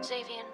Xavier.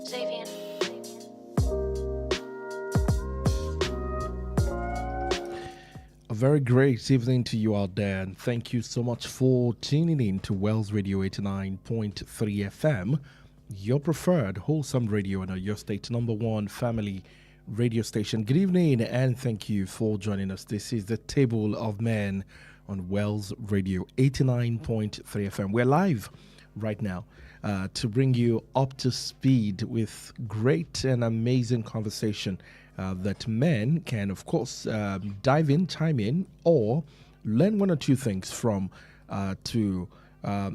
Xavier. A very great evening to you out there, and thank you so much for tuning in to Wells Radio 89.3 FM, your preferred wholesome radio and your state number one family radio station. Good evening, and thank you for joining us. This is the Table of Men on Wells Radio 89.3 FM. We're live right now to bring you up to speed with great and amazing conversation that men can, of course, dive in, chime in, or learn one or two things from to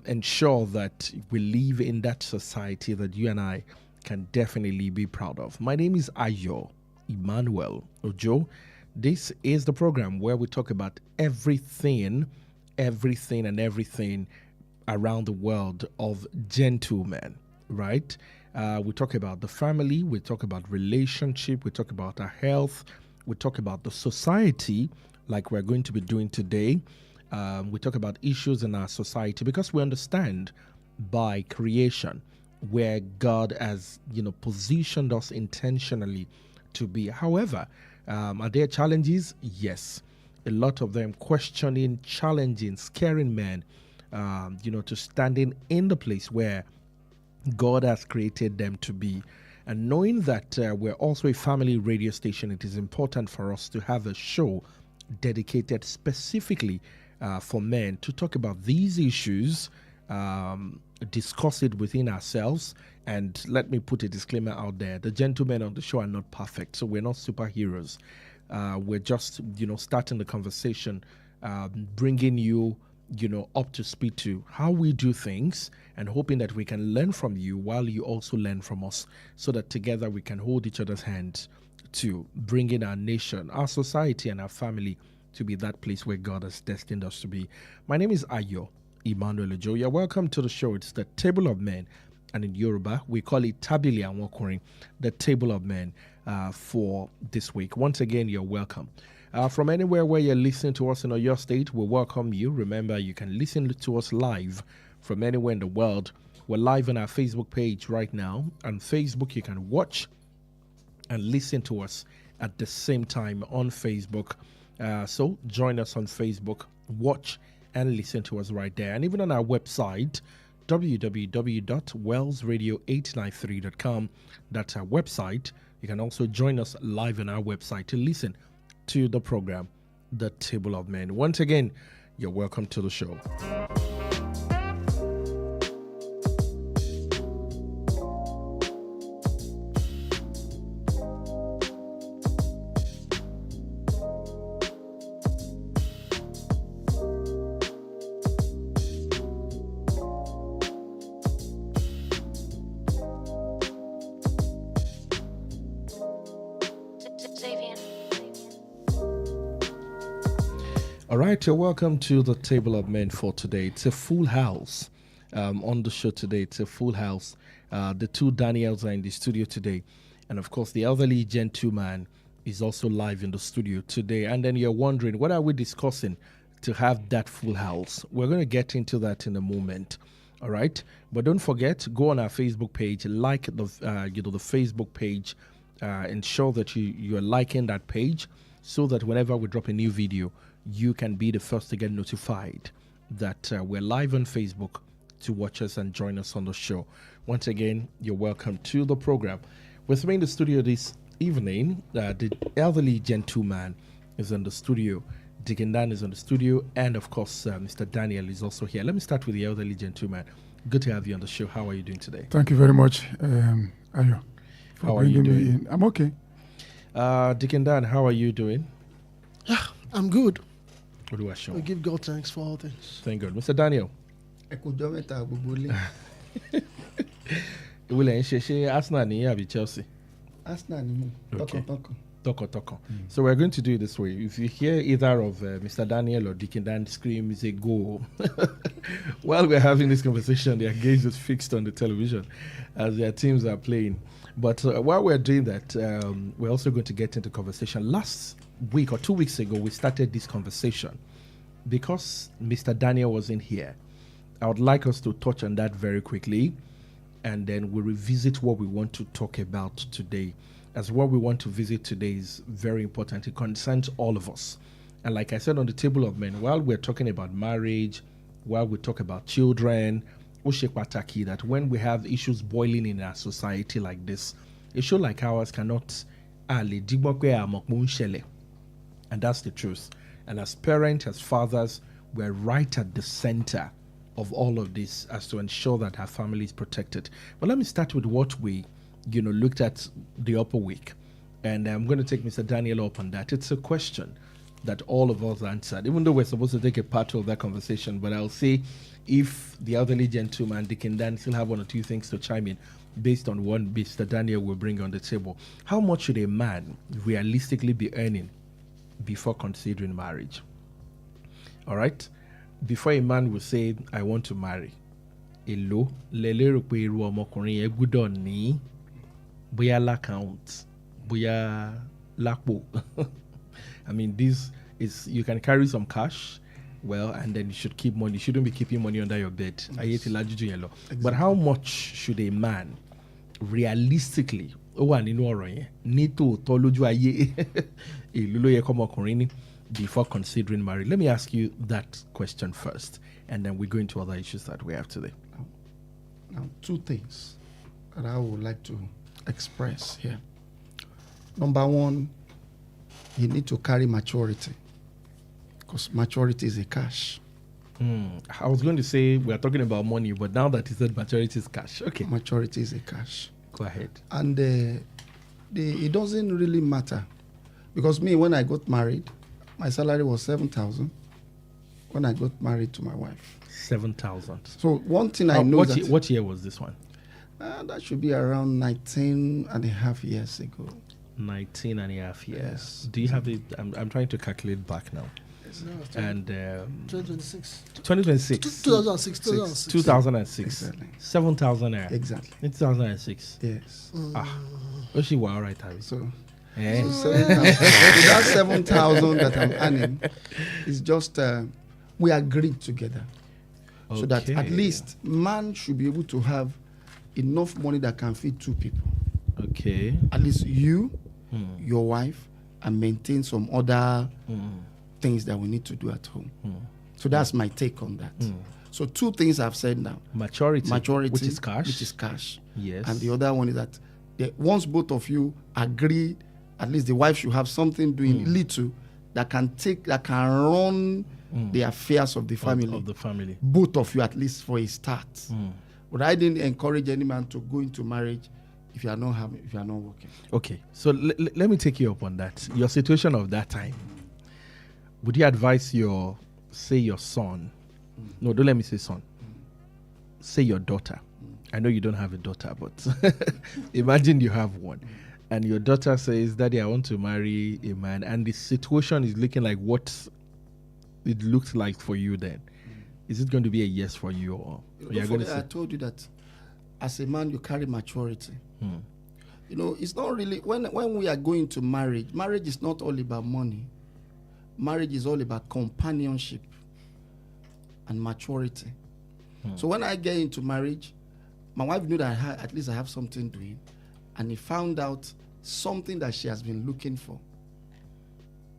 ensure that we live in that society that you and I can definitely be proud of. My name is Ayo Emmanuel-Ojo. This is the program where we talk about everything and everything around the world of gentlemen, right? We talk about the family, we talk about relationship, we talk about our health, we talk about the society, like we're going to be doing today. We talk about issues in our society because we understand by creation where God has, positioned us intentionally to be. However, are there challenges? Yes. A lot of them questioning, challenging, scaring men, to standing in the place where God has created them to be. And knowing that we're also a family radio station, it is important for us to have a show dedicated specifically for men to talk about these issues, discuss it within ourselves. And let me put a disclaimer out there. The gentlemen on the show are not perfect, so we're not superheroes. We're just, starting the conversation, bringing you, up to speed to how we do things and hoping that we can learn from you while you also learn from us so that together we can hold each other's hands to bring in our nation, our society, and our family to be that place where God has destined us to be. My name is Ayo Emmanuel-Ojo. You're welcome to the show. It's the Table of Men, and in Yoruba, we call it Tabili Awokorin, the Table of Men for this week. Once again, you're welcome. From anywhere where you're listening to us in your state, we welcome you. Remember, you can listen to us live from anywhere in the world. We're live on our Facebook page right now. On Facebook, you can watch and listen to us at the same time on Facebook. So join us on Facebook, watch and listen to us right there. And even on our website, www.wellsradio893.com. That's our website. You can also join us live on our website to listen to the program, The Table of Men. Once again, you're welcome to the show. All right, you're welcome to the Table of Men for today. It's a full house on the show today. It's a full house. The two Daniels are in the studio today. And of course, the elderly gentleman is also live in the studio today. And then you're wondering, what are we discussing to have that full house? We're going to get into that in a moment. All right. But don't forget, go on our Facebook page, like the Facebook page, ensure that you're liking that page so that whenever we drop a new video, you can be the first to get notified that we're live on Facebook to watch us and join us on the show. Once again, you're welcome to the program. With me in the studio this evening, the elderly gentleman is in the studio. Deacon Dan is in the studio. And of course, Mr. Daniel is also here. Let me start with the elderly gentleman. Good to have you on the show. How are you doing today? Thank you very much, Ayo. How are you doing? I'm okay. Deacon Dan, how are you doing? Yeah, I'm good. What do I show? We give God thanks for all things. Thank God. Mr. Daniel. Arsenal ni Chelsea? Arsenal ni Okay. Toko. So we're going to do it this way. If you hear either of Mr. Daniel or Deacon Dan scream, say go. While we're having this conversation, their gaze is fixed on the television as their teams are playing. But while we're doing that, we're also going to get into conversation. Last week or 2 weeks ago, we started this conversation because Mr. Daniel wasn't here. I would like us to touch on that very quickly, and then we'll revisit what we want to talk about today. As what we want to visit today is very important. It concerns all of us. And like I said on the Table of Men, while we're talking about marriage, while we talk about children, that when we have issues boiling in our society like this, a show like ours cannot and that's the truth. And as parents, as fathers, we're right at the center of all of this as to ensure that our family is protected. But let me start with what we looked at the upper week. And I'm going to take Mr. Daniel up on that. It's a question that all of us answered, even though we're supposed to take a part of that conversation. But I'll see if the elderly gentleman, Deacon Dan, still have one or two things to chime in based on what Mr. Daniel will bring on the table. How much should a man realistically be earning before considering marriage? All right? Before a man will say, I want to marry, èló lẹ lérò pé irú ọmọkùnrin yẹn gbọ́dọ̀ ní, bóyá l'account, bóyá lápò. I mean, this is, you can carry some cash, well, and then you should keep money. You shouldn't be keeping money under your bed. Exactly. But how much should a man realistically, before considering marriage? Let me ask you that question first, and then we go into other issues that we have today. Now, two things that I would like to express here. Number one, you need to carry maturity, because maturity is a cash. I was going to say we're talking about money, but now that you said maturity is cash, okay. Maturity is a cash. Go ahead. And it doesn't really matter, because me, when I got married, my salary was 7,000 when I got married to my wife. 7,000. So one thing I know what year was this one? That should be around 19 and a half years ago. 19 and a half years. Yes. Do you have it? I'm trying to calculate back now. No, And 2026. 2026. 2006. 2006. Exactly. 7,000 naira. Exactly. In 2006. Yes. She was all right, Harry. So, Eh? so 7,000. That 7,000 that I'm earning is just we agreed together, so that at least man should be able to have enough money that can feed two people. Okay. At least you, your wife, and maintain some other things that we need to do at home. So that's my take on that. So two things I've said now. Maturity, which is cash. Which is cash. Yes. And the other one is that once both of you agree, at least the wife should have something doing little that can run the affairs of the family. Of the family. Both of you, at least for a start. But I didn't encourage any man to go into marriage if you are not working. Okay. So let me take you up on that. Your situation of that time. Would you advise your son? No, don't let me say son. Say your daughter. I know you don't have a daughter, but imagine you have one. And your daughter says, Daddy, I want to marry a man. And the situation is looking like what it looked like for you then? Is it going to be a yes for you, or you're going to I say? told you that as a man you carry maturity. You know, it's not really when we are going to marriage is not all about money. Marriage is all about companionship and maturity. So when I get into marriage, my wife knew that at least I have something doing, and he found out something that she has been looking for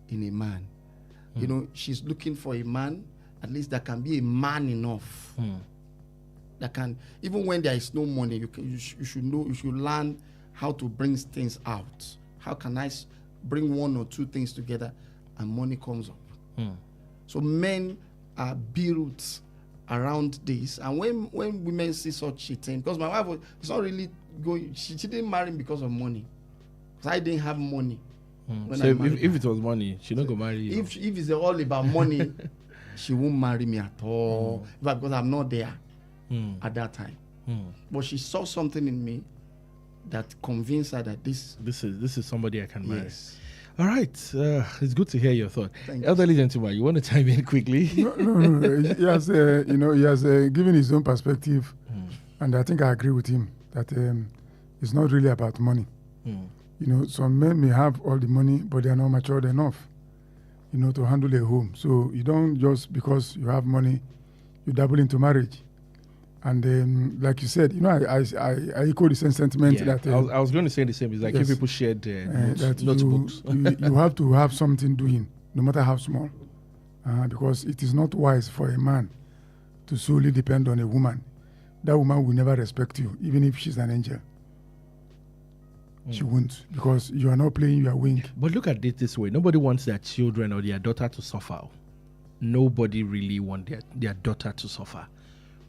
in a man. You know, she's looking for a man, at least that can be a man enough. That can, even when there is no money, you should learn how to bring things out. How can I bring one or two things together and money comes up? So men are built around this, and when women see such a thing, because my wife is not really going, she didn't marry me because of money. Because I didn't have money. When So I if married it her. was money, she not go marry you. If it's all about money, she won't marry me at all. Because I'm not there at that time. But she saw something in me that convinced her that this is somebody I can marry. yes. All right, it's good to hear your thought. Thank you. Elderly gentleman, you want to chime in quickly? No. He has, he has given his own perspective, and I think I agree with him that it's not really about money. You know, some men may have all the money, but they are not matured enough, you know, to handle a home. So you don't just because you have money, you dabble into marriage. And like you said, you know, I echo the same sentiment Yeah, that I was going to say the same. It's like if yes. people shared that notebooks. you have to have something doing, no matter how small, because it is not wise for a man to solely depend on a woman. That woman will never respect you, even if she's an angel. She won't, because you are not playing your wing. But look at it this way: nobody wants their children or their daughter to suffer. Nobody really wants their daughter to suffer.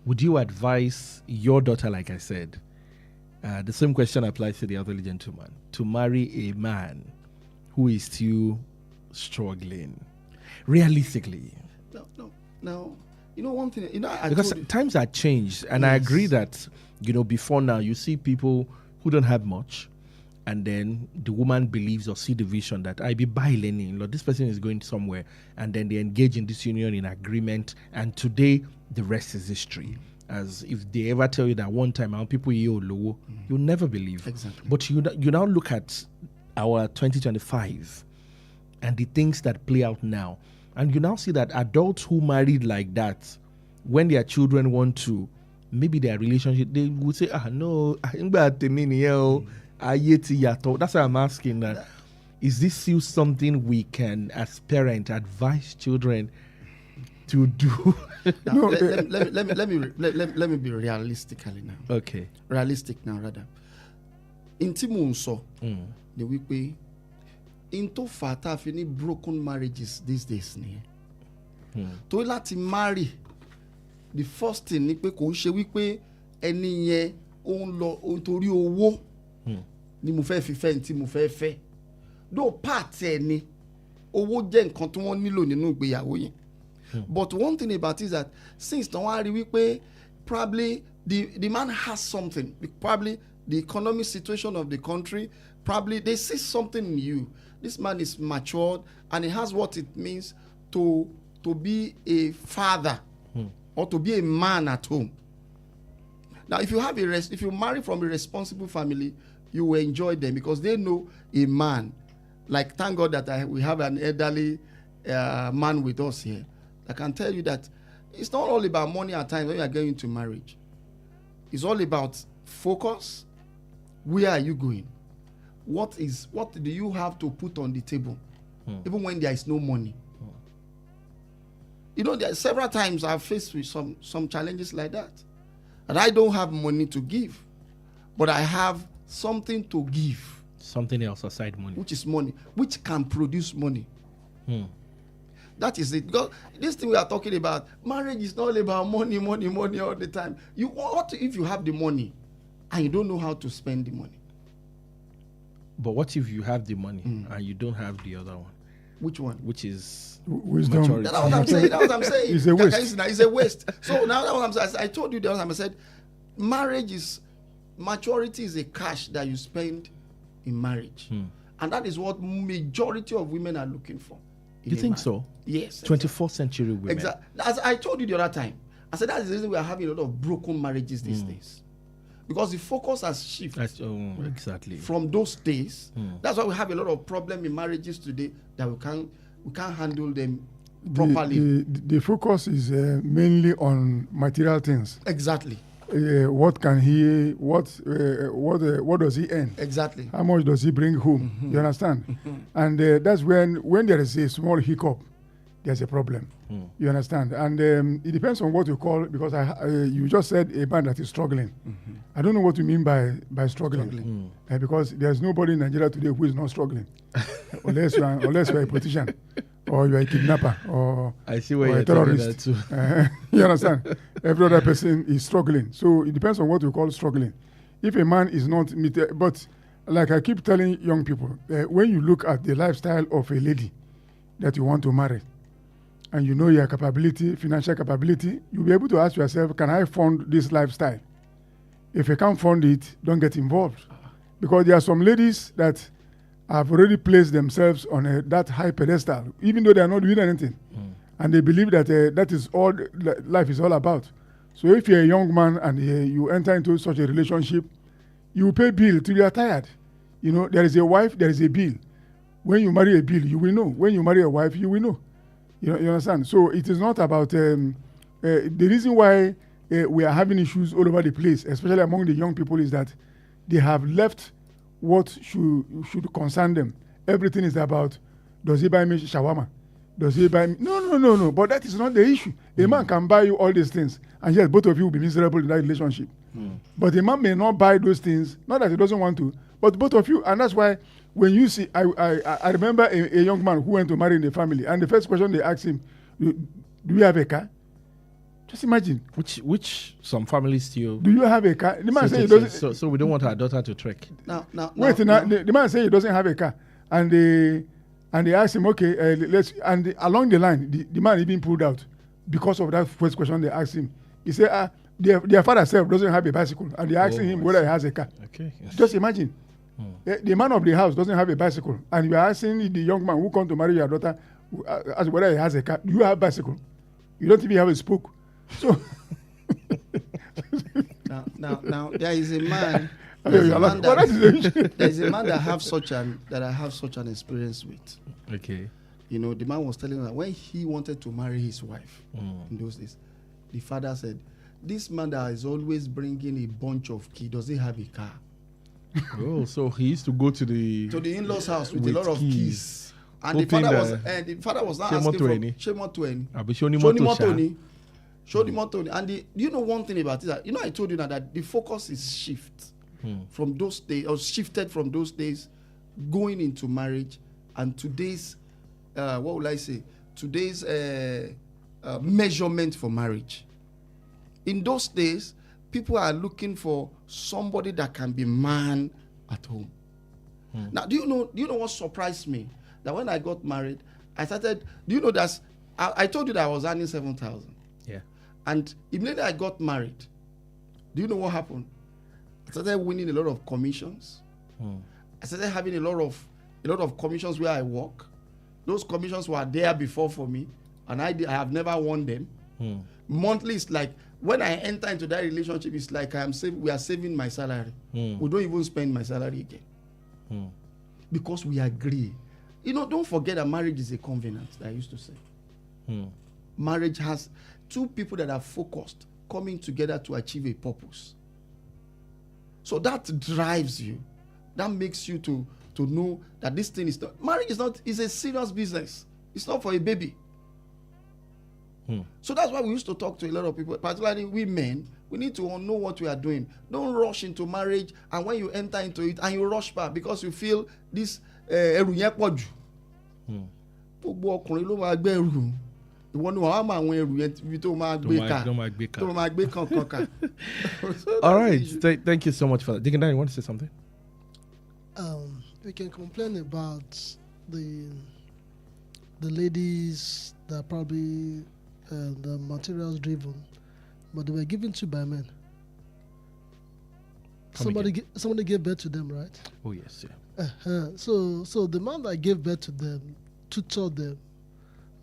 Would you advise your daughter, like I said, the same question applies to the elderly gentleman, to marry a man who is still struggling, realistically? No. You know one thing, you know, I Because told you, times are changed, and I Yes. agree that, you know, before now, you see people who don't have much, and then the woman believes or see the vision that I be learning, Lord, this person is going somewhere, and then they engage in this union in agreement, and today the rest is history. As if they ever tell you that one time our people you'll never believe. Exactly. But you now look at our 2025 and the things that play out now, and you now see that adults who married like that, when their children want to, maybe their relationship, they would say, no, that's why I'm asking that. Is this still something we can, as parents, advise children to do? now, No, let me be realistically now. Okay. Realistic now, rather. Inti mo nso, the wípé, into fata fi ni broken marriages these days ni. Tó láti marry, the first thing ni pé kò ń ṣe wípé ẹni yẹn ó ń lọ nítorí owó ni mo fẹ́ fi fẹ́ ntí mo fẹ́ fẹ́. Though part ẹ̀ ni owó jẹ́ nǹkan tí wọ́n nílò nínú ìgbéyàwó yẹn. But one thing about it is that since don't worry, we probably the man has something. Probably the economic situation of the country. Probably they see something in you. This man is matured and he has what it means to be a father or to be a man at home. Now, if you marry from a responsible family, you will enjoy them because they know a man. Like, thank God that we have an elderly man with us here. I can tell you that it's not all about money at times when you are going into marriage. It's all about focus. Where are you going? What do you have to put on the table? Even when there is no money. You know, there are several times I've faced with some challenges like that. And I don't have money to give. But I have something to give. Something else aside money. Which is money. Which can produce money. That is it. Because this thing we are talking about, marriage is not about money all the time. What if you have the money and you don't know how to spend the money? But what if you have the money and you don't have the other one? Which one? Which is wisdom. maturity. That's what I'm saying. That's what I'm saying. It's a waste. It's a waste. So now that's what I'm saying. I told you the other time, I said, maturity is a cash that you spend in marriage. And that is what majority of women are looking for in You a think man. so? Yes. 24th century women. Exactly. As I told you the other time, I said that's the reason we are having a lot of broken marriages these days. Because the focus has shifted Exactly. from those days. That's why we have a lot of problem in marriages today that we can't handle them properly. The focus is mainly on material things. Exactly. What can he? What does he earn? Exactly. How much does he bring home? You understand? And that's when there is a small hiccup, there's a problem. You understand? And it depends on what you call, because you just said a man that is struggling. I don't know what you mean by struggling. Because there's nobody in Nigeria today who is not struggling, unless you're a politician or you're a kidnapper or I see where or you're a terrorist. taking that too. You understand? Every other person is struggling. So it depends on what you call struggling. If a man is not, but like I keep telling young people, when you look at the lifestyle of a lady that you want to marry, and you know your capability, financial capability, you'll be able to ask yourself, can I fund this lifestyle? If you can't fund it, don't get involved. Because there are some ladies that have already placed themselves on that high pedestal, even though they are not doing anything. And they believe that that is all life is all about. So if you're a young man and you enter into such a relationship, you pay bill till you are tired. You know, there is a wife, there is a bill. When you marry a bill, you will know. When you marry a wife, you will know. You understand? So it is not about the reason why we are having issues all over the place, especially among the young people, is that they have left what should concern them. Everything is about, does he buy me shawarma? Does he buy me? No. But that is not the issue. A man can buy you all these things, and yes, both of you will be miserable in that relationship. But a man may not buy those things, not that he doesn't want to, but both of you. And that's why when you see, I remember a young man who went to marry in a family, and the first question they asked him, do you have a car? Just imagine. Which some families still. Do you have a car? The man said he doesn't. So we don't want our daughter to trek. The man said he doesn't have a car, and they asked him, okay, let's. And along the line, the man even pulled out because of that first question they asked him. He said, their father self doesn't have a bicycle, and they're asking him whether he has a car. Okay. Just imagine. The man of the house doesn't have a bicycle, and you are asking the young man who come to marry your daughter as whether he has a car. Do you have a bicycle? You don't even have a spoke. So now there is a man. there is a man that I have such an experience with. Okay. You know, the man was telling me that when he wanted to marry his wife in those days, the father said, "This man that is always bringing a bunch of keys, does he have a car?" Oh, so he used to go to the in-laws house with a lot of keys. And hoping the father was not asking for show the money. And do you know one thing about it? That, you know, I told you that the focus is from those days, or shifted from those days going into marriage, and today's today's measurement for marriage. In those days, people are looking for somebody that can be man at home. Now, do you know what surprised me? That when I got married, I started. Do you know that I told you that I was earning 7,000. Yeah. And immediately I got married, do you know what happened? I started winning a lot of commissions. I started having a lot of commissions where I work. Those commissions were there before for me, and I have never won them. Monthly, it's like when I enter into that relationship, it's like we are saving my salary. We don't even spend my salary again because we agree. You know, don't forget that marriage is a covenant. I used to say, marriage has two people that are focused coming together to achieve a purpose. So that drives you. That makes you to know that this thing is not, marriage is a serious business. It's not for a baby. So that's why we used to talk to a lot of people, particularly women. We need to know what we are doing. Don't rush into marriage, and when you enter into it and you rush back because you feel this ẹrù yẹn pọ̀ jù. Gbogbo ọkùnrin ló máa gbé ẹrù. Ìwọ ni wàá máa àwọn ẹrù yẹn ibi tó máa gbé ká. Tó máa gbé kankan ká. All right. Thank you so much for that. Digging down, you want to say something? We can complain about the ladies that are probably the materials driven, but they were given to by men. Somebody gave birth to them, right? Oh yes, yeah. So the man that gave birth to them, tutored them,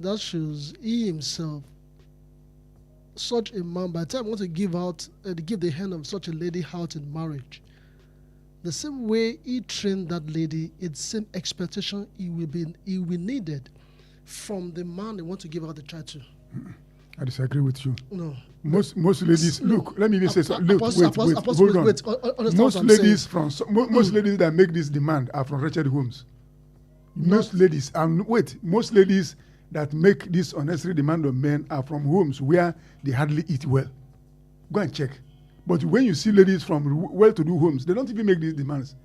that shows he himself, such a man, by the time want to give the hand of such a lady out in marriage, the same way he trained that lady, it's the same expectation he will needed from the man they want to give out the child to. I disagree with you. No. Most ladies, look, let me even say something. Look, wait, hold on. Most ladies most ladies that make this demand are from wretched homes. Most ladies that make this unnecessary demand of men are from homes where they hardly eat well. Go and check. But when you see ladies from well-to-do homes, they don't even make these demands.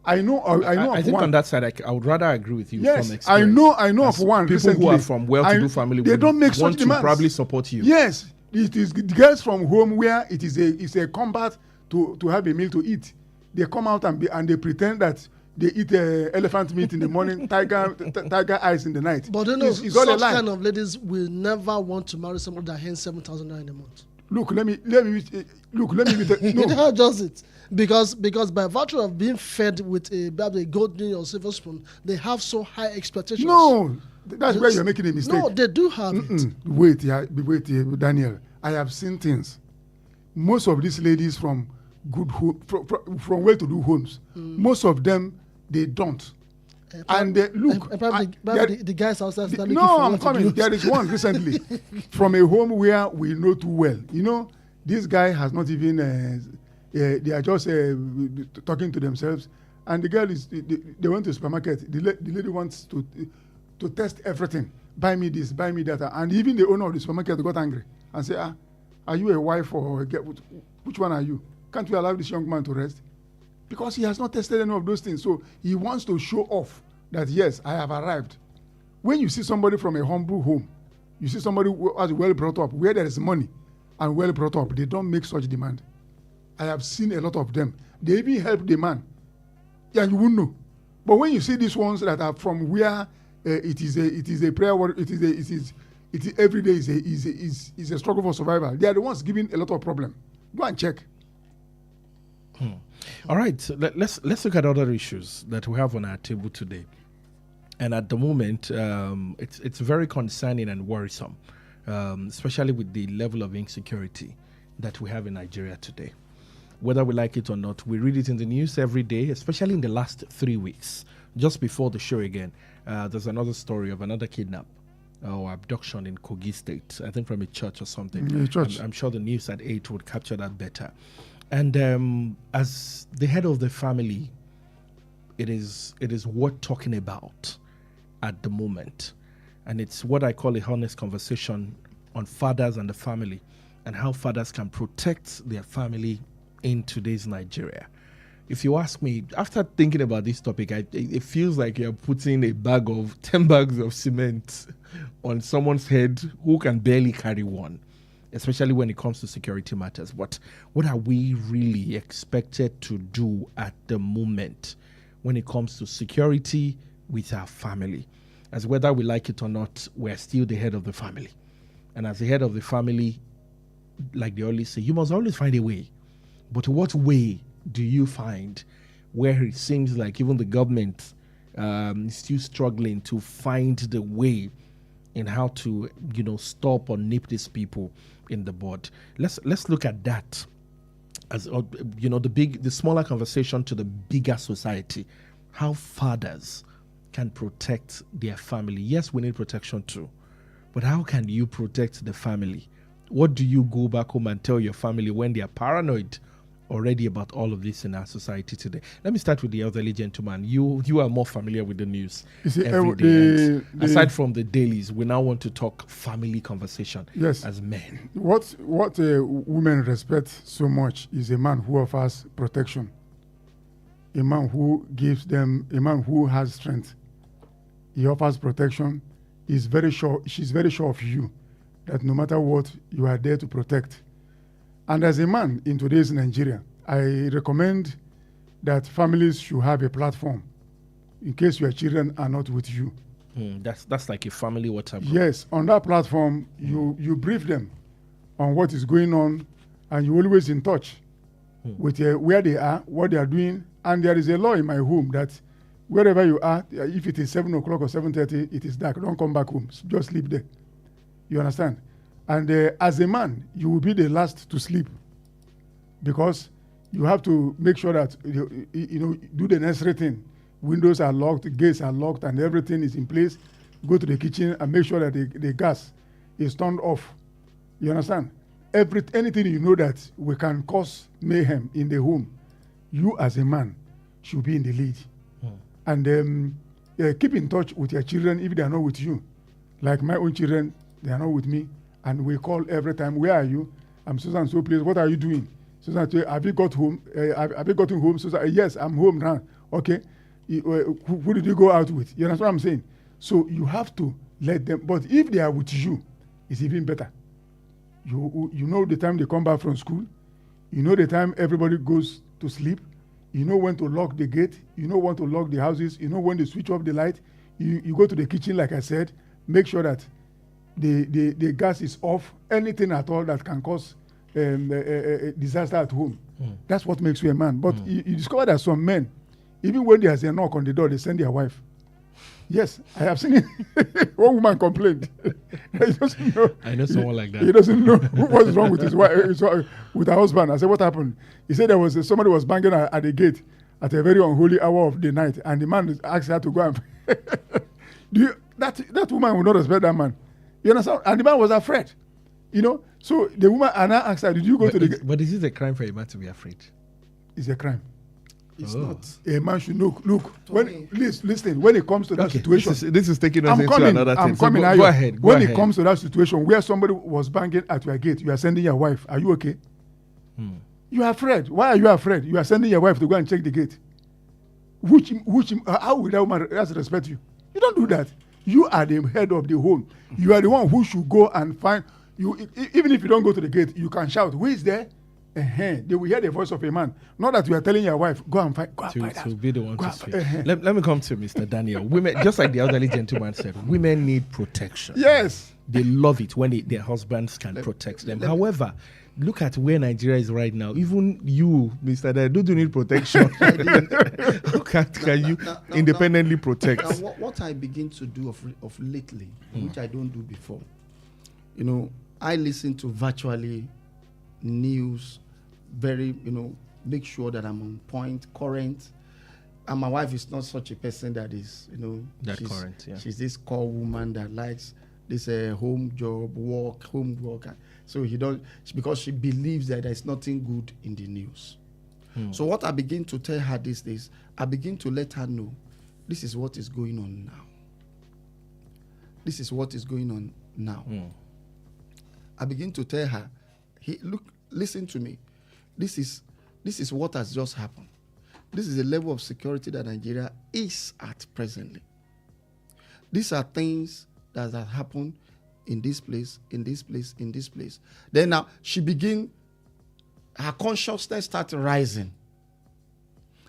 I think on that side, I would rather agree with you. Yes, from experience. I know of one people recently. Who are from well-to-do family. They don't make want such demands. To probably support you. Yes, it is girls from home where it's a combat to have a meal to eat. They come out and they pretend that they eat elephant meat in the morning, tiger eyes in the night. But you know, it's all a lie. Kind of ladies will never want to marry someone that earns 7,000 naira in a month. Look, let me no. How does it? Because by virtue of being fed with a golden or silver spoon, they have so high expectations. No, that's where you're making a mistake. No, they do have it. Wait, Daniel. I have seen things. Most of these ladies from good from well-to-do homes, most of them they don't. And they look. The guys outside. No, I'm coming. There is one recently from a home where we know too well. You know, this guy has not even. They are just talking to themselves, and the girl is. They went to the supermarket. The lady wants to test everything. Buy me this, buy me that, and even the owner of the supermarket got angry and said, "Are you a wife or a girl? Which one are you? Can't we allow this young man to rest?" Because he has not tested any of those things. So he wants to show off that, yes, I have arrived. When you see somebody from a humble home, you see somebody who is well brought up, where there is money and well brought up, they don't make such demand. I have seen a lot of them. They even help the man. Yeah, you wouldn't know. But when you see these ones that are from where it is a prayer word, it is every day is a struggle for survival, they are the ones giving a lot of problem. Go and check. All right, so let's look at other issues that we have on our table today. And at the moment, it's very concerning and worrisome, especially with the level of insecurity that we have in Nigeria today. Whether we like it or not, we read it in the news every day, especially in the last 3 weeks. Just before the show again, there's another story of another kidnap or abduction in Kogi State, I think from a church or something. I'm sure the news at 8 would capture that better. And as the head of the family, it is worth talking about at the moment. And it's what I call a honest conversation on fathers and the family and how fathers can protect their family in today's Nigeria. If you ask me, after thinking about this topic, it feels like you're putting 10 bags of cement on someone's head who can barely carry one, especially when it comes to security matters. What are we really expected to do at the moment when it comes to security with our family? As whether we like it or not, we're still the head of the family. And as the head of the family, like they always say, you must always find a way. But what way do you find where it seems like even the government is still struggling to find the way in how to, stop or nip these people in the bud? Let's look at that as the smaller conversation to the bigger society. How fathers can protect their family. Yes, we need protection too, but how can you protect the family? What do you go back home and tell your family when they are paranoid already about all of this in our society today? Let me start with the elderly gentleman. You are more familiar with the news every day. Aside from the dailies, we now want to talk family conversation as men. What women respect so much is a man who offers protection, a man who gives them, a man who has strength. He offers protection. She's very sure of you, that no matter what, you are there to protect. And as a man in today's Nigeria, I recommend that families should have a platform in case your children are not with you. That's like a family WhatsApp group. Yes, on that platform, you brief them on what is going on, and you're always in touch with where they are, what they are doing. And there is a law in my home that Wherever you are, if it is 7 o'clock or 7:30, it is dark. Don't come back home. Just sleep there. You understand? And as a man, you will be the last to sleep because you have to make sure that you do the necessary thing. Windows are locked, gates are locked, and everything is in place. Go to the kitchen and make sure that the gas is turned off. You understand? Anything you know that we can cause mayhem in the home, you as a man should be in the lead. And keep in touch with your children if they are not with you. Like my own children, they are not with me, and we call every time. Where are you? I'm so and so place. What are you doing? Susan, have you got home? Have you gotten home? Susan, yes, I'm home now. Okay. Who did you go out with? You understand what I'm saying? So you have to let them. But if they are with you, it's even better. You know the time they come back from school. You know the time everybody goes to sleep. You know when to lock the gate. You know when to lock the houses. You know when to switch off the light. You go to the kitchen, like I said. Make sure that the gas is off. Anything at all that can cause a disaster at home. That's what makes you a man. But you discover that some men, even when there's a knock on the door, they send their wife. Yes, I have seen it. One woman complained. He doesn't know. I know someone like that. He doesn't know what's wrong with his wife, with her husband. I said, what happened? He said there was somebody was banging at the gate at a very unholy hour of the night, and the man asked her to go and. That woman will not respect that man. You understand? And the man was afraid. You know, so the woman Anna asked her, "Did you go to the?" But is it a crime for a man to be afraid? It's a crime. It's not. A man should look. Listen. When it comes to that situation, this is taking us into another thing. I'm coming. So go ahead. When it comes to that situation where somebody was banging at your gate, you are sending your wife. Are you okay? You are afraid. Why are you afraid? You are sending your wife to go and check the gate. How would that woman respect you? You don't do that. You are the head of the home. You are the one who should go and find you. Even if you don't go to the gate, you can shout, "Who is there?" They will hear the voice of a man. Not that you are telling your wife, go and find. To be the one to speak. Let me come to Mr. Daniel. Women, just like the elderly gentleman said, women need protection. Yes. They love it when their husbands can protect them. However, look at where Nigeria is right now. Even you, Mr. Daniel, do you need protection? How can you independently protect? Now, what I begin to do of lately, which I don't do before, I listen to virtually news, very, make sure that I'm on point, current. And my wife is not such a person that is, she's current. Yeah. She's this core woman that likes this home work. So because she believes that there's nothing good in the news. So what I begin to tell her these days, I begin to let her know, this is what is going on now. This is what is going on now. I begin to tell her, listen to me. This is what has just happened. This is the level of security that Nigeria is at presently. These are things that have happened in this place, in this place, in this place. Then now her consciousness starts rising.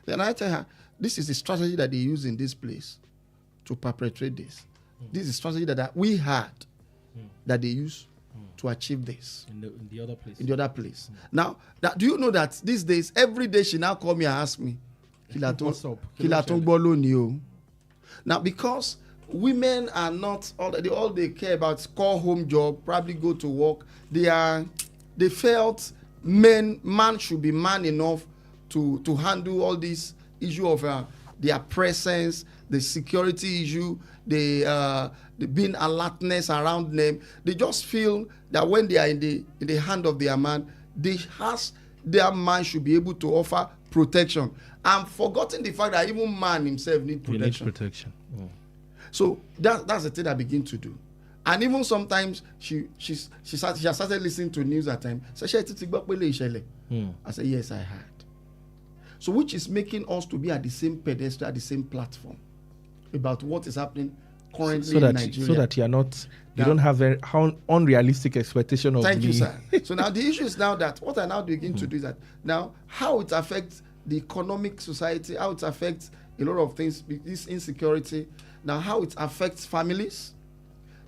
Then I tell her, this is the strategy that they use in this place to perpetrate this. This is the strategy that we had that they use to achieve this in the other place. In the other place. Now, do you know that these days, every day she now call me and ask me, what's up? Now, because women are not all they care about is call home job, probably go to work. They felt man should be man enough to handle all this issue of their presence, the security issue, the being alertness around them. They just feel that when they are in the hand of their man, their man should be able to offer protection. I'm forgetting the fact that even man himself needs protection. He needs protection. So that's the thing I begin to do. And even sometimes she has started listening to news at times. I said, yes, I had. So which is making us to be at the same pedestal, at the same platform about what is happening currently in Nigeria. So that you don't have very unrealistic expectation of Thank you, sir. So now the issue is now that what I now begin to do is that now how it affects the economic society, how it affects a lot of things, this insecurity, now how it affects families,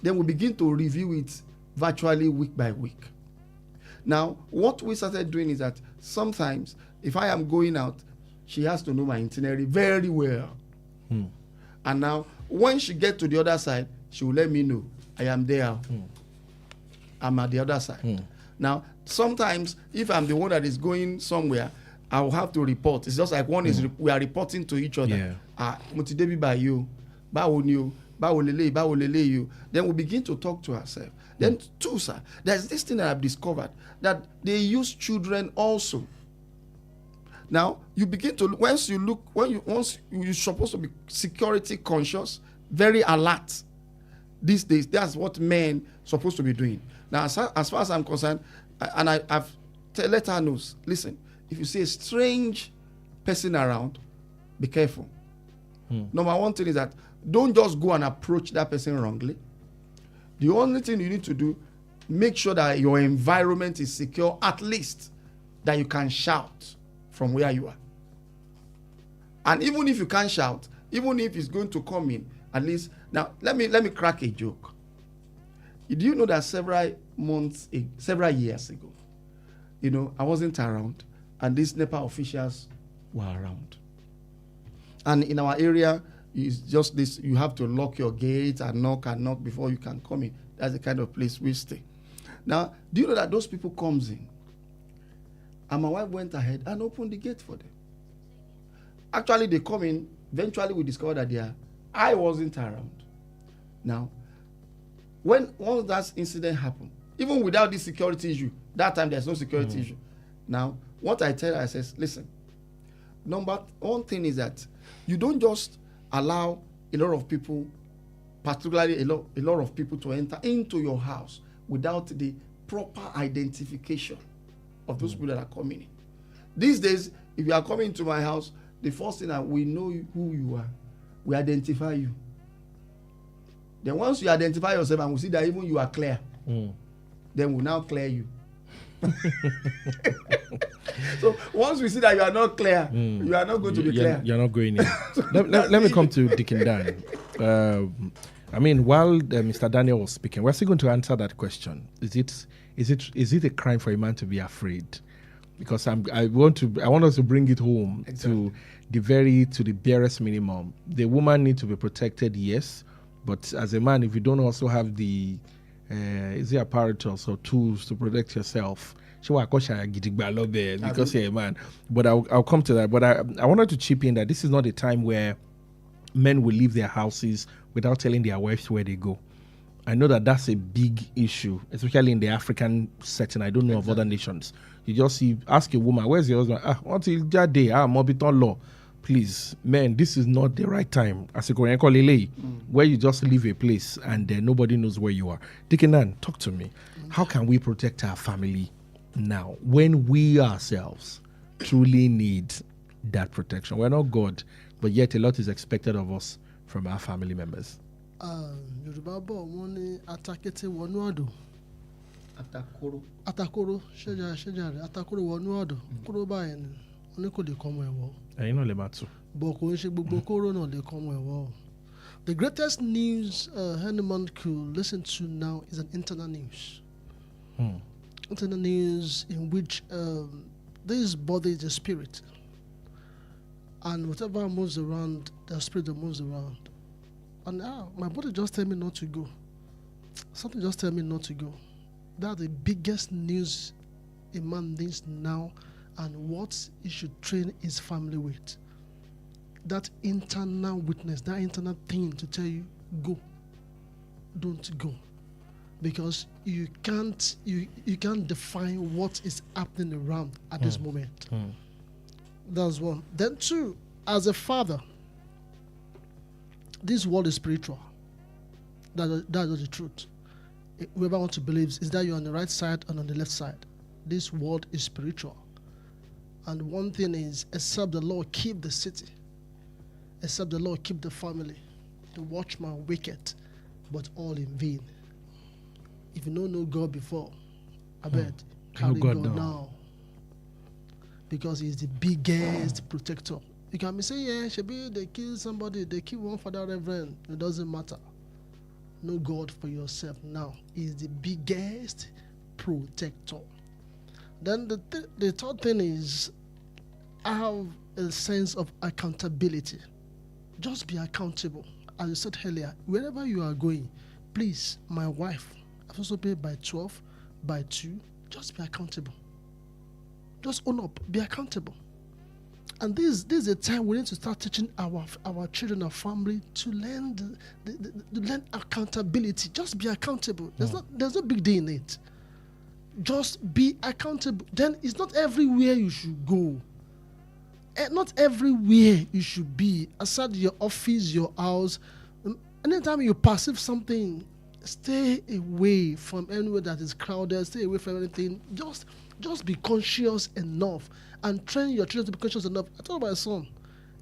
then we begin to review it virtually week by week. Now, what we started doing is that sometimes if I am going out, she has to know my itinerary very well. And now, when she get to the other side, she will let me know, I am there. I'm at the other side. Now, sometimes, if I'm the one that is going somewhere, I will have to report. It's just like one is, we are reporting to each other. Mo ti débi by you, báwo ni o, báwo lele you. Then we begin to talk to ourselves. Then two, sir, there's this thing that I've discovered, that they use children also. Now, you begin to, once you're supposed to be security conscious, very alert. These days, that's what men supposed to be doing. Now, as far as I'm concerned, and I've let her know, listen, if you see a strange person around, be careful. Number one thing is that don't just go and approach that person wrongly. The only thing you need to do, make sure that your environment is secure, at least that you can shout from where you are. And even if you can't shout, even if it's going to come in, at least, now let me crack a joke. Do you know that several years ago, I wasn't around, and these NEPA officials were around. And in our area, it's just this, you have to lock your gate and knock before you can come in. That's the kind of place we stay. Now, do you know that those people comes in? And my wife went ahead and opened the gate for them. Actually, they come in. Eventually, we discovered that I wasn't around. Now, once that incident happened, even without this security issue, that time there's no security issue. Now, what I tell her, I says, listen, number one thing is that you don't just allow a lot of people, particularly a lot of people, to enter into your house without the proper identification of those people that are coming in. These days, if you are coming to my house, the first thing that we know who you are, we identify you. Then once you identify yourself and we see that even you are clear, then we'll now clear you. So once we see that you are not clear, you are not going to be clear. You're not going in. let me come to Dick and Dan. While Mr. Daniel was speaking, we're still going to answer that question. Is it a crime for a man to be afraid? Because I want us to bring it home to the barest minimum. The woman needs to be protected, yes, but as a man, if you don't also have the apparatus or tools to protect yourself, because you're a man. But I'll come to that. But I wanted to chip in that this is not a time where men will leave their houses without telling their wives where they go. I know that that's a big issue, especially in the African setting. I don't know of other nations. You just ask a woman, where's your husband? Until that day, Mobiton law. Please, men, this is not the right time. As a Korean call where you just leave a place and nobody knows where you are. Dickenan, talk to me. How can we protect our family now when we ourselves truly need that protection? We're not God, but yet a lot is expected of us from our family members. Yorùbá bọ̀ wọ́n ní atakete wọnú ọ̀dọ̀. Atakoro ṣẹ́jà rẹ̀ atakoro wọnú ọ̀dọ̀. Kóró báyìí ni wọ́n ní kò lè kọ́ ọmọ ẹ̀wọ̀. Ẹ̀yin náà lè máa tù. Bọ̀ kò ń ṣe gbogbo kóró náà lè kọ́ ọmọ ẹ̀wọ̀. The greatest news anyone could listen to now is an internal news. Internal news in which this body is a spirit. And whatever moves around, the spirit that moves around. And my body just tell me not to go. Something just tell me not to go. That's the biggest news a man needs now, and what he should train his family with. That internal witness, that internal thing to tell you, go. Don't go. Because you can't define what is happening around at this moment. That's one. Then two, as a father, this world is spiritual. That is the truth. Whoever wants to believe is that you're on the right side and on the left side. This world is spiritual. And one thing is, except the Lord keep the city, except the Lord keep the family, the watchman waketh, but all in vain. If you don't know God before, I bet carry God now. Because he's the biggest protector. You can be saying, yeah, Shebi, they kill somebody, they kill one father reverend. It doesn't matter. Know God for yourself now. He's the biggest protector. Then the third thing is, I have a sense of accountability. Just be accountable. As I said earlier, wherever you are going, please, my wife, I've also paid by 12, by 2. Just be accountable. Just own up. Be accountable. And this is a time we need to start teaching our children, our family, to learn to learn accountability. Just be accountable. There's no big deal in it. Just be accountable. Then it's not everywhere you should go. Not everywhere you should be. Aside your office, your house. Anytime you perceive something, stay away from anywhere that is crowded. Stay away from anything. Just be conscious enough and train your children to be conscious enough. I told my son,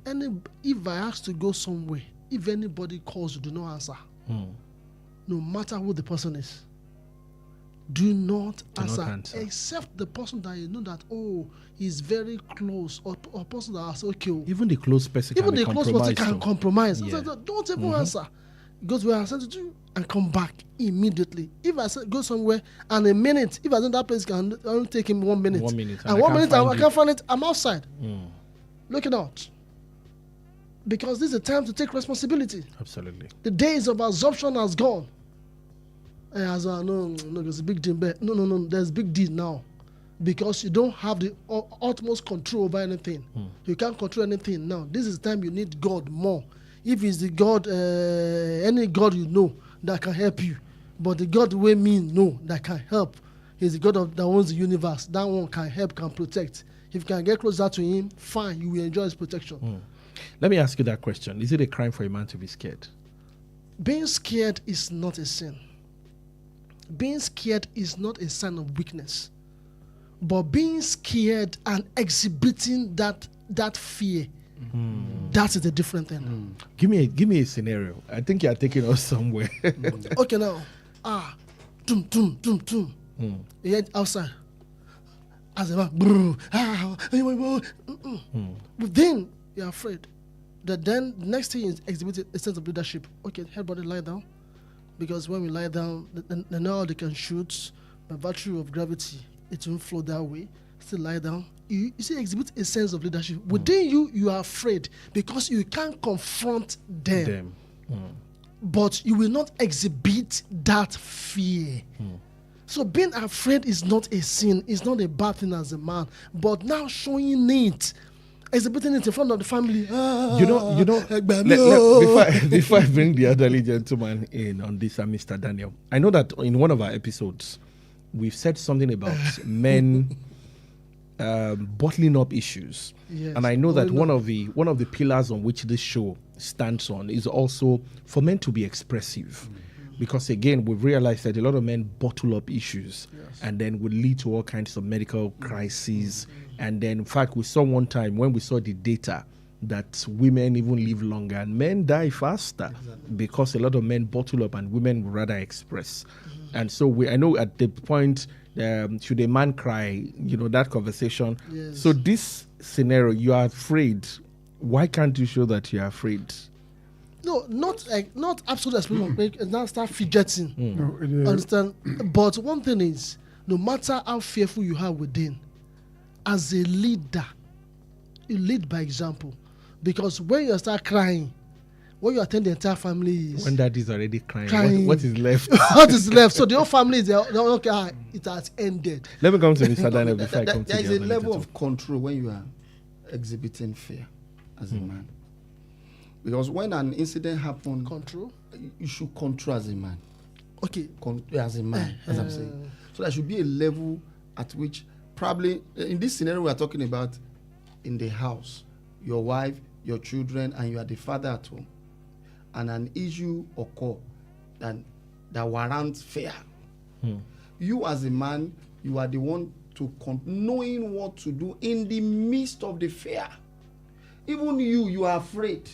if I ask to go somewhere, if anybody calls you, do not answer. No matter who the person is. Do not answer. Except the person that you know that, he's very close, or person that has okay. Even the close person can compromise. Yeah. Don't even answer. Go to where I sent you to and come back immediately. If I go somewhere and a minute, if I know that place can only take him 1 minute. 1 minute. And 1 minute I can't find it, I'm outside. Looking out. Because this is a time to take responsibility. Absolutely. The days of assumption has gone. No, there's a big deal. No, there's big deal now. Because you don't have the utmost control over anything. You can't control anything now. This is the time you need God more. If it's the God, any God you know that can help you, but the God we know that can help is the God that owns the universe. That one can help, can protect. If you can get closer to him, fine, you will enjoy his protection. Let me ask you that question. Is it a crime for a man to be scared? Being scared is not a sin. Being scared is not a sign of weakness. But being scared and exhibiting that fear, that is a different thing. Give me a scenario. I think you are taking us somewhere. Okay, now, tum. You head outside. As a man, then you're afraid. That then the next thing is exhibit a sense of leadership. Okay, everybody lie down. Because when we lie down, they know they can shoot by virtue of gravity. It won't flow that way. Still lie down. You see, exhibit a sense of leadership. Within you are afraid because you can't confront them. But you will not exhibit that fear. So being afraid is not a sin. It's not a bad thing as a man. But now showing it, exhibiting it in front of the family. Before I bring the elderly gentleman in on this, Mr. Daniel, I know that in one of our episodes, we've said something about men bottling up issues. Yes, and I know that one of the pillars on which this show stands on is also for men to be expressive. Because again, we've realized that a lot of men bottle up issues and then would lead to all kinds of medical crises. And then, in fact, we saw one time when we saw the data that women even live longer and men die faster because a lot of men bottle up and women would rather express. And so I know at the point, should a man cry, that conversation. Yes. So this scenario, you are afraid. Why can't you show that you are afraid? No, not absolute explanation. And now start fidgeting. No, Understand? But one thing is, no matter how fearful you are within, as a leader, you lead by example. Because when you start crying, what you attend the entire family is... When dad is already crying. What is left? What is left? So the whole family is okay, it has ended. Let me come to Mr. Daniel before I come to There the is a other level two. of control when you are exhibiting fear as a man. Because when an incident happens, Control? you should control as a man. Okay. As a man, as I'm saying. So there should be a level at which probably, in this scenario we are talking about, in the house, your wife, your children, and you are the father at home, and an issue occur that warrants fear. You as a man, you are the one to knowing what to do in the midst of the fear. Even you are afraid.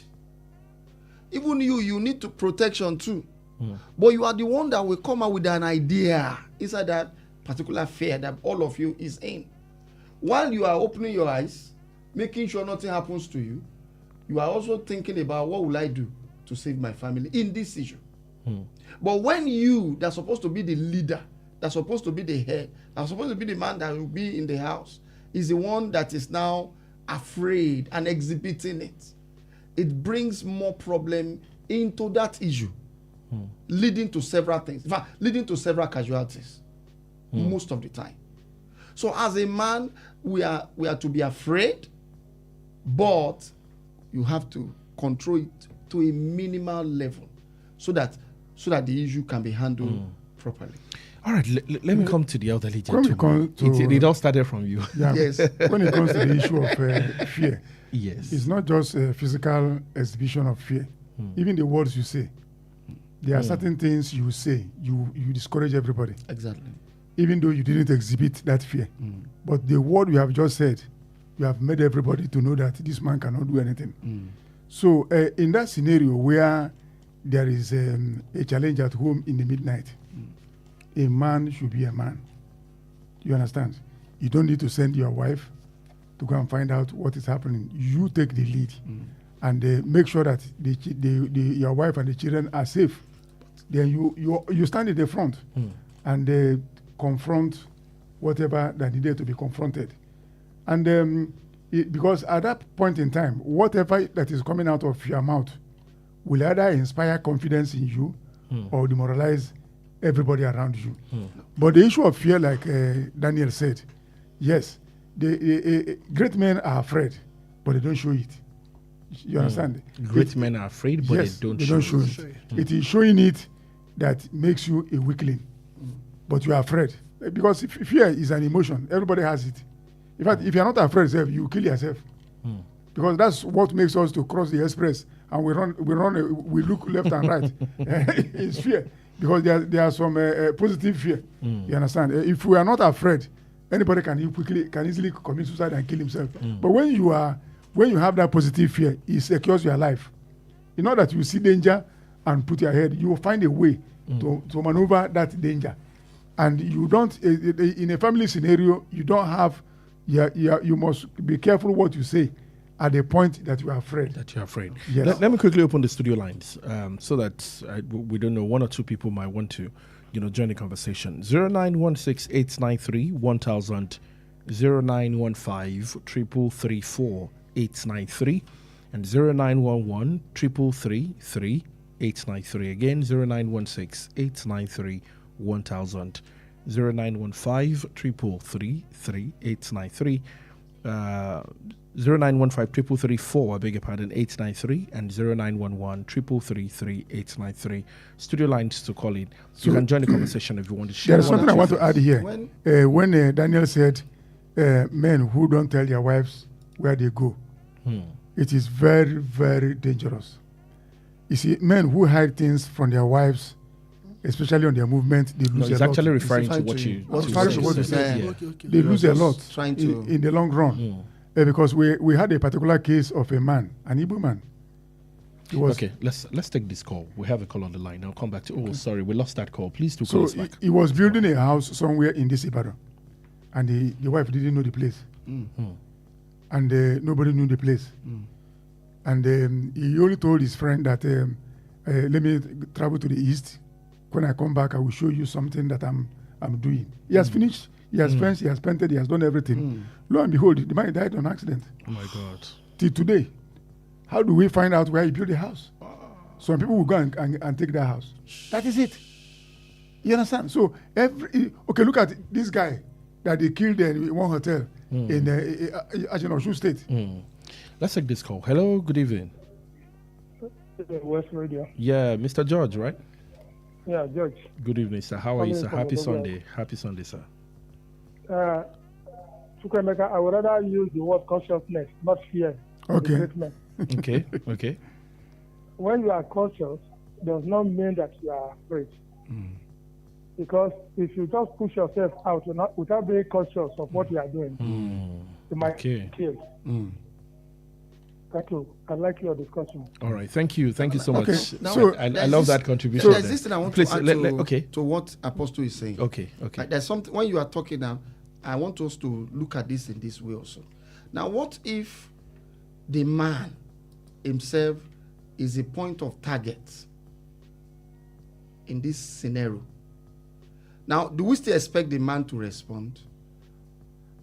Even you need to protection too. But you are the one that will come out with an idea inside that particular fear that all of you is in. While you are opening your eyes, making sure nothing happens to you, you are also thinking about what will I do to save my family in this issue. But when you, that's supposed to be the leader, that's supposed to be the head, that's supposed to be the man that will be in the house, is the one that is now afraid and exhibiting it, it brings more problem into that issue, leading to several things. In fact, leading to several casualties most of the time. So as a man, we are to be afraid, but you have to control it to a minimal level so that the issue can be handled properly. All right, let me come to the elderly When we gentleman. come to- It all started from you. Yeah. Yes. When it comes to the issue of fear, Yes. it's not just a physical exhibition of fear. Even the words you say, there are certain things you say, you discourage everybody, Exactly. even though you didn't exhibit that fear. But the word you have just said, you have made everybody to know that this man cannot do anything. So in that scenario where there is a challenge at home in the midnight, a man should be a man. You understand? You don't need to send your wife to go and find out what is happening. You take the lead and make sure that your wife and the children are safe. Then you stand in the front and confront whatever that needed to be confronted. And because at that point in time, whatever that is coming out of your mouth will either inspire confidence in you or demoralize everybody around you. But the issue of fear, like Daniel said, yes, the great men are afraid, but they don't show it. You understand? Great men are afraid, but yes, they don't show it. it. It is showing it that makes you a weakling, but you are afraid. Because fear is an emotion. Everybody has it. In fact, if you are not afraid, you kill yourself. Because that's what makes us to cross the express and we look left and right. It's fear. Because there are some positive fear. You understand? If we are not afraid, anybody can easily commit suicide and kill himself. But when you have that positive fear, it secures your life. In order that you see danger and put your head, you will find a way to maneuver that danger. And you don't, in a family scenario, you don't have, you must be careful what you say at the point that you are afraid. That you're afraid. Yes. Let me quickly open the studio lines so that we don't know, one or two people might want to, join the conversation. 0916-893-1000, 0915-333-4893, and 0911-333-3893. Again, 0916-893-1000, 0915-333-3893. 0915-333-4, I beg your pardon, 893, and 0911-333-3893. Studio lines to call in. So You can join the conversation if you want to share. There is something I want to add here. When When Daniel said, men who don't tell their wives where they go, it is very, very dangerous. You see, men who hide things from their wives, especially on their movement, they lose No, a it's lot. actually referring to referring what to you what you said. What you said. Yeah. Okay. They lose a just lot trying to- in the long run. Because we had a particular case of a man, an Igbo man. He was, Okay, let's take this call. We have a call on the line. I'll come back to. Oh, sorry, we lost that call. Please do call So us back. he was building a house somewhere in this Ibadan, and the wife didn't know the place, and nobody knew the place, and he only told his friend that let me travel to the east. When I come back, I will show you something that I'm doing. He has finished. He has fenced. He has painted. He has done everything. Lo and behold, the man died on accident. Oh my God. Till today, how do we find out where he built the house? Some people will go and take that house. That is it. You understand? So look at this guy that they killed in one hotel in Osun State. Let's take this call. Hello, good evening. West Radio. Yeah, Mr. George, right? Yeah, George. Good evening, sir. How are you, sir? Calling from Happy Odogo. Sunday. Happy Sunday, sir. Chukwemeka, I would rather use the word consciousness, not fear. Okay. Statement. Okay, okay. When you are conscious, does not mean that you are afraid. Because if you just push yourself out without being conscious of what you are doing, you might Okay. kill. Thank you. I like your discussion. All right. Thank you. Thank you so much. Okay, so I there's love this- that contribution. There's there. this thing I want Please, to add to what Apostle is saying. Okay, okay. Like, there's something when you are talking now, I want us to look at this in this way also. Now, what if the man himself is a point of target in this scenario? Now, do we still expect the man to respond?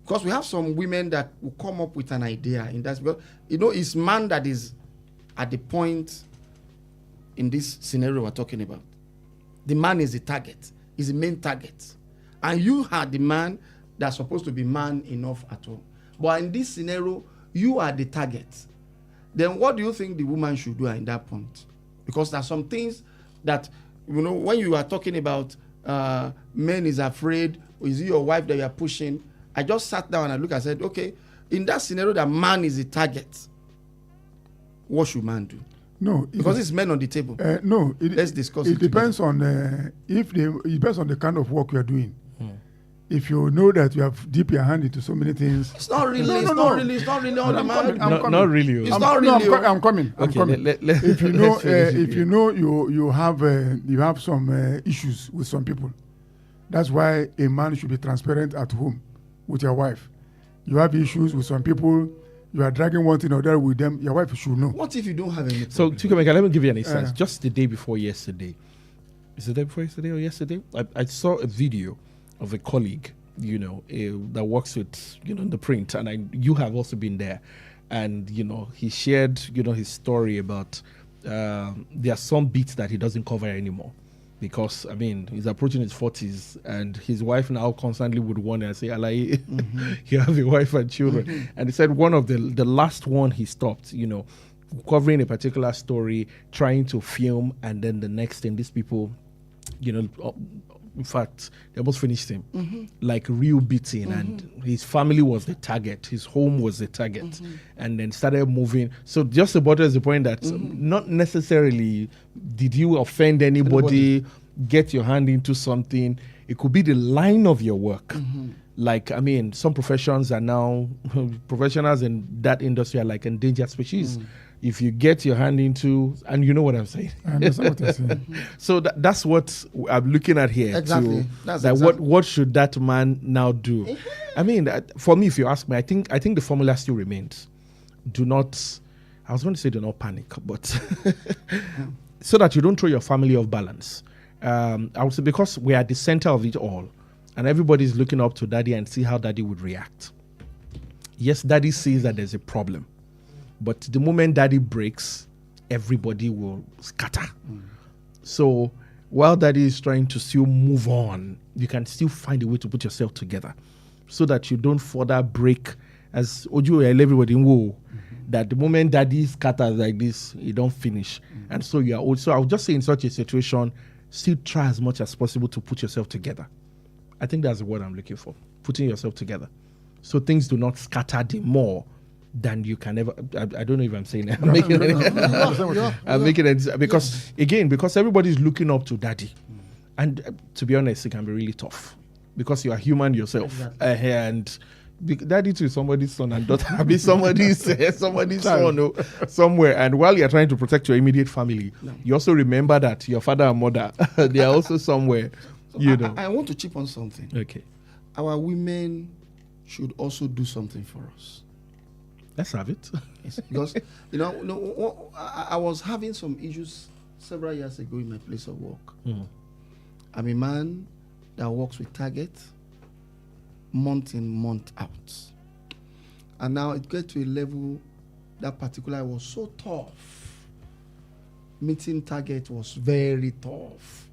Because we have some women that will come up with an idea in that. It's man that is at the point in this scenario we're talking about. The man is the target, is the main target. And you are the man that's supposed to be man enough at all. But in this scenario, you are the target. Then what do you think the woman should do at that point? Because there are some things that, when you are talking about men is afraid, or is it your wife that you are pushing? I just sat down and I looked and said, okay, in that scenario that man is the target, what should man do? No, because it's men on the table. No, let's discuss it. It depends on it depends on the kind of work you are doing. If you know that you have dipped your hand into so many things, it's not really. It's not really on the man. Not really. It's not really. I'm coming. I'm coming. If you know, if you know you have some issues with some people, that's why a man should be transparent at home with your wife. You have issues with some people. You are dragging one thing or that with them. Your wife should know. What if you don't have any? So, Chukwemeka, let me give you an instance. Just the day before yesterday, is it the day before yesterday or yesterday? I saw a video of a colleague, that works with, the print, and you have also been there, and he shared, his story about there are some beats that he doesn't cover anymore. Because, he's approaching his 40s, and his wife now constantly would warn and say, Alai, you have a wife and children. And he said one of the last one he stopped, covering a particular story, trying to film, and then the next thing, these people, in fact, they almost finished him. Like real beating, and his family was the target, his home was the target, and then started moving. So just to buttress the point that not necessarily did you offend anybody, get your hand into something. It could be the line of your work. Like, some professions are now, professionals in that industry are like endangered species. If you get your hand into, and you know what I'm saying. I understand what you're saying. So that's what I'm looking at here. Exactly. What should that man now do? For me, if you ask me, I think the formula still remains. Do not, I was going to say do not panic, but so that you don't throw your family off balance. I would say because we are at the center of it all, and everybody's looking up to daddy and see how daddy would react. Yes, daddy sees that there's a problem. But the moment daddy breaks, everybody will scatter. So while daddy is trying to still move on, you can still find a way to put yourself together so that you don't further break, as Ojo and everybody know, that the moment daddy scatters like this, you don't finish. And so you are also, I would just say in such a situation, still try as much as possible to put yourself together. I think that's the word I'm looking for, putting yourself together. So things do not scatter the more than you can ever. I don't know if I'm saying that. I'm making it because everybody is looking up to daddy, and to be honest, it can be really tough because you are human yourself, and daddy to somebody's son and daughter, somebody's son somewhere. And while you're trying to protect your immediate family, you also remember that your father and mother they are also somewhere. I want to chip on something. Okay, our women should also do something for us. Let's have it. Yes, because I was having some issues several years ago in my place of work. I'm a man that works with Target month in, month out. And now it got to a level that particular was so tough. Meeting Target was very tough.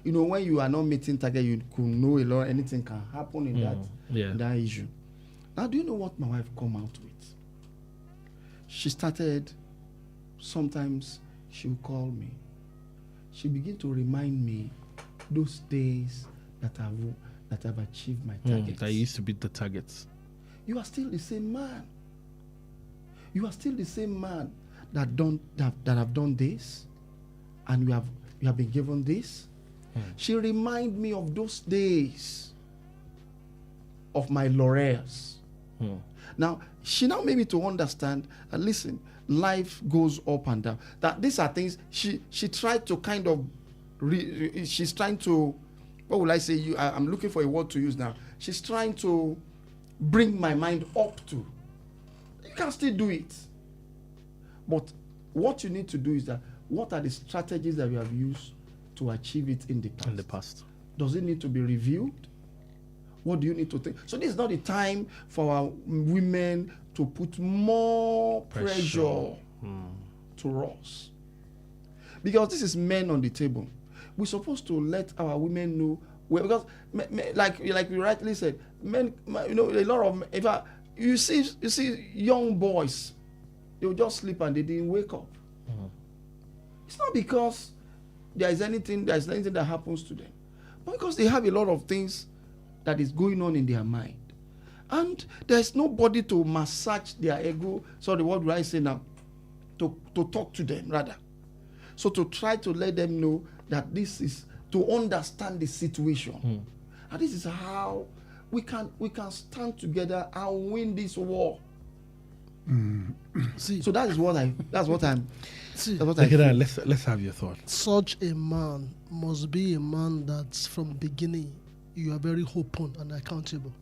When you are not meeting Target, you could know a lot, anything can happen in that issue. Now, do you know what my wife come out with? She started, sometimes she would call me. She began to remind me those days that I've achieved my targets. I used to beat the targets. You are still the same man. You are still the same man that have done this, and you have been given this. She reminded me of those days of my laurels. Now, she now made me to understand, listen, life goes up and down. That these are things she tried to kind of, she's trying to, what will I say? I'm looking for a word to use now. She's trying to bring my mind up to. You can still do it. But what you need to do is that, what are the strategies that you have used to achieve it in the past? In the past. Does it need to be reviewed? What do you need to think? So this is not the time for our women to put more pressure to us. Because this is men on the table. We're supposed to let our women know, because like we rightly said, men, a lot of, in fact, you see young boys, they will just sleep and they didn't wake up. It's not because there's anything that happens to them, but because they have a lot of things that is going on in their mind. And there's nobody to massage their ego. Sorry, what do I say now? To talk to them, rather. So to try to let them know that this is, to understand the situation. And this is how we can stand together and win this war. See, So that's what I'm see, feel. Let's have your thoughts. such a man must be a man that's from beginning you are very open and accountable.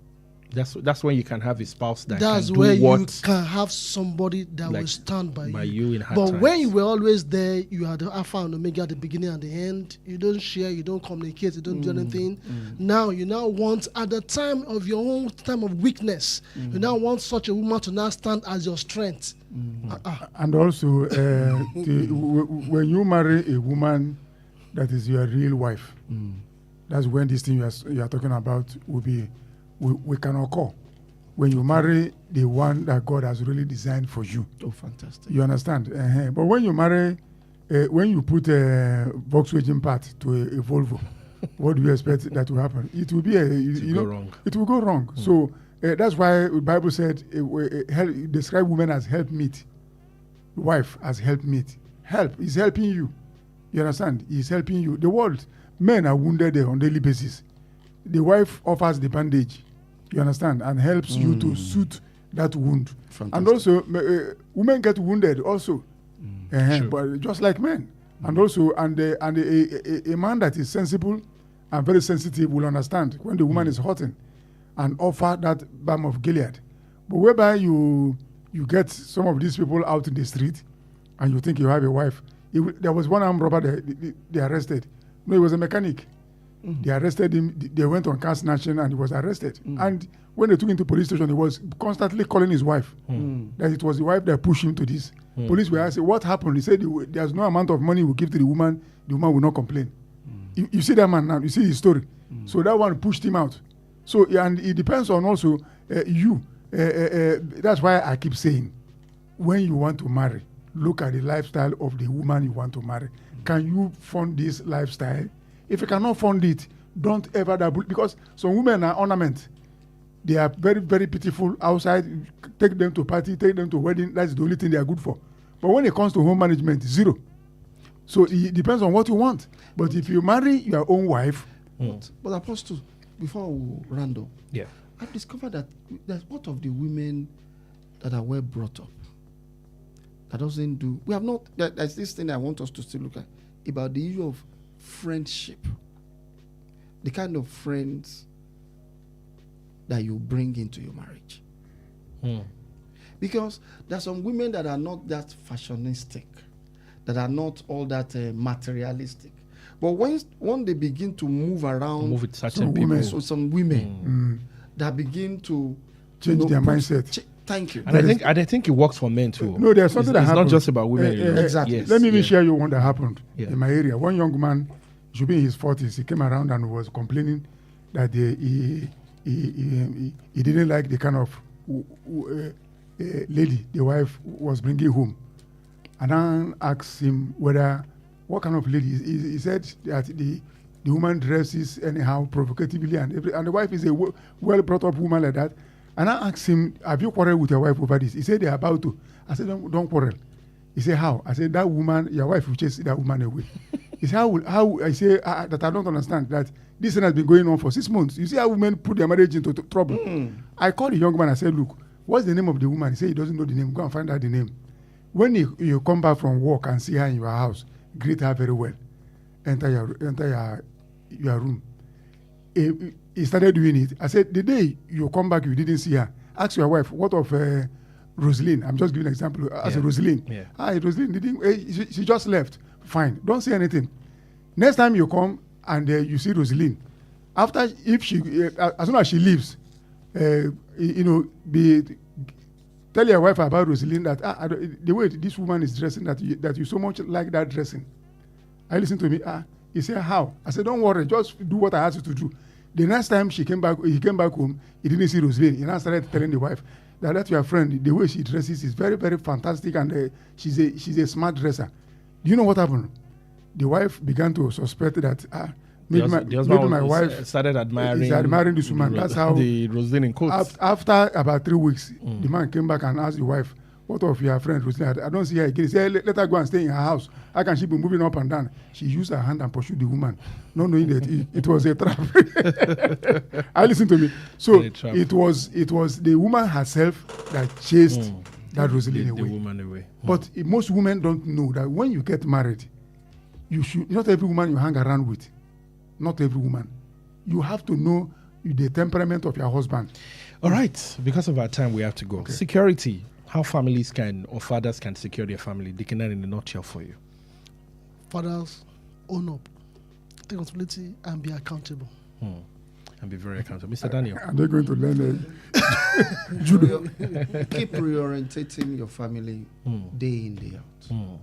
That's when you can have a spouse that That's can do where what you can have somebody that like will stand by you in hard But times. when you were always there, you had the alpha and omega at the beginning and the end. You don't share, you don't communicate, you don't do anything. Now you now want, at the time of your own time of weakness, you now want such a woman to now stand as your strength. And also, when you marry a woman that is your real wife, that's when this thing you are talking about we can occur. When you marry the one that God has really designed for you. Oh, fantastic. You understand? But when you marry, when you put a Volkswagen part to a Volvo, what do you expect that will happen? It will be wrong. It will go wrong. So that's why the Bible said, describe women as helpmeet, wife as helpmeet. Help is helping you. You understand? He's helping you. The world, men are wounded on daily basis. The wife offers the bandage. You understand? And helps you to soothe that wound. Fantastic. And also, women get wounded also. Sure. But just like men. And also, a man that is sensible and very sensitive will understand when the woman is hurting and offer that balm of Gilead. But whereby you get some of these people out in the street and you think you have a wife. There was one armed robber they arrested. No, he was a mechanic. They arrested him. They went on car snatching and he was arrested. And when they took him to police station, he was constantly calling his wife. That it was the wife that pushed him to this. Police were asking, what happened? He said, there's no amount of money we give to the woman will not complain. You see that man now, you see his story. So that one pushed him out. So, and it depends on also you. That's why I keep saying, when you want to marry, look at the lifestyle of the woman you want to marry. Can you fund this lifestyle? If you cannot fund it, don't ever double, because some women are ornament. They are very, very pitiful outside. Take them to party, take them to wedding. That's the only thing they are good for. But when it comes to home management, zero. So it depends on what you want. But if you marry your own wife, But Apostle, before we round up, Yeah. I've discovered that what of the women that are well brought up, that doesn't do, we have not, there's this thing I want us to still look at, about the issue of friendship, the kind of friends that you bring into your marriage. Because there are some women that are not that fashionistic, that are not all that materialistic. But when they begin to move around, Move with certain some people. women. so some women that begin to change their mindset. Thank you. And I think it works for men too. No, there's something it's that happened. not just about women. you know. Exactly. Yes, Let me even yeah. share you one that happened Yeah. in my area. One young man, should be in his 40s, he came around and was complaining that he didn't like the kind of lady the wife was bringing home. And I asked him what kind of lady. He said that the woman dresses anyhow, provocatively, and the wife is a well brought up woman like that. And I asked him, have you quarreled with your wife over this? He said they're about to. I said, don't quarrel. He said, how? I said, that woman, your wife will chase that woman away. He said, how? I say, that I don't understand that this thing has been going on for 6 months. You see how women put their marriage into trouble. I called the young man, I said, look, what's the name of the woman? He said he doesn't know the name. Go and find out the name. When you come back from work and see her in your house, greet her very well. Enter your room. He started doing it. I said, the day you come back, you didn't see her. Ask your wife, what of Rosalind? I'm just giving an example. I said, Rosalind. Yeah. Hi, Rosalind, she just left. Fine. Don't say anything. Next time you come and you see Rosalind, after, if she, as soon as she leaves, tell tell your wife about Rosalind that the way this woman is dressing, that you so much like that dressing. I listened to me. He said, how? I said, don't worry, just do what I asked you to do. The next time he came back home, he didn't see Rosalind. He now started telling the wife that your friend, the way she dresses is very, very fantastic, and she's a smart dresser. Do you know what happened? The wife began to suspect that maybe my wife started admiring this woman. That's how the Rosalind in quotes. After about 3 weeks, the man came back and asked the wife, what of your friend Rosalind? I don't see her again. He said, let her go and stay in her house. How can she be moving up and down? She used her hand and pursued the woman, not knowing that it was a trap. I listen to me. So it was the woman herself that chased that Rosalind away. The woman away. But most women don't know that when you get married, you should not every woman you hang around with. Not every woman. You have to know the temperament of your husband. All right. Because of our time, we have to go. Okay. Security. How families or fathers can secure their family. They can in a nutshell for you. Fathers, own up, take responsibility, and be accountable. And be very accountable. Mr. Daniel. Are they going to learn judo? Keep reorientating your family day in, day out.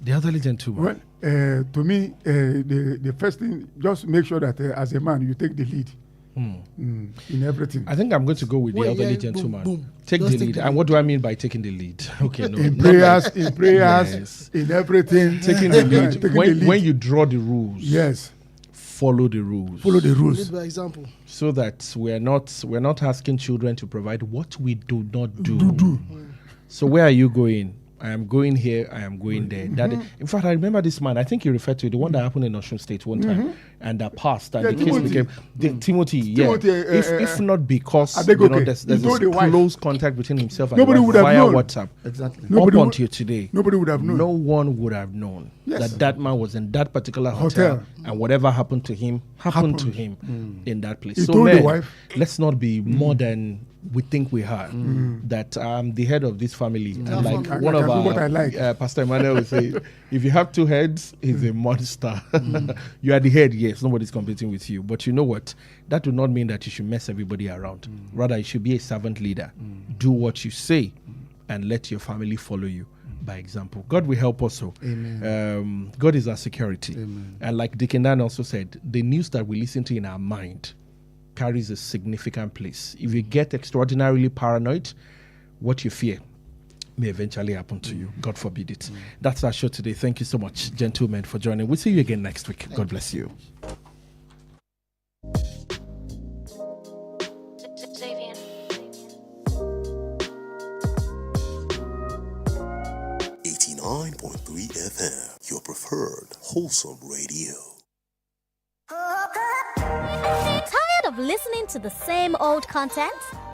The elderly gentleman. Well, to me, the first thing, just make sure that as a man, you take the lead. In everything. I think I'm going to go with the elderly gentleman. Boom. Take the lead. And what do I mean by taking the lead? Okay, no. In prayers, yes. In everything. Taking the lead. When you draw the rules. Yes. Follow the rules. Follow the rules. Lead by example. So that we're not asking children to provide what we do not do. So where are you going? I am going here, I am going there. That, in fact, I remember this man, I think you referred to it, the one that happened in Osun State one time, and that passed, and the case became Timothy. If not because there's this close contact between himself and nobody would have via known. WhatsApp. Exactly. Until today, nobody would have known. No one would have known that man was in that particular hotel, and whatever happened to him happened to him in that place. He so, told the wife, let's not be more than we think we are. That I'm the head of this family, and like one of our Pastor Emmanuel will say, if you have two heads, he's a monster. You are the head, yes, nobody's competing with you, but you know what? That do not mean that you should mess everybody around. Rather, you should be a servant leader. Do what you say, and let your family follow you by example. God will help us. Amen. God is our security. Amen. And like Deacon Dan also said, the news that we listen to in our mind carries a significant place. If you get extraordinarily paranoid, what you fear may eventually happen to you. God forbid it. That's our show today. Thank you so much, gentlemen, for joining. We'll see you again next week. God bless you. Xavier. 89.3 FM, your preferred wholesome radio. Tired of listening to the same old content?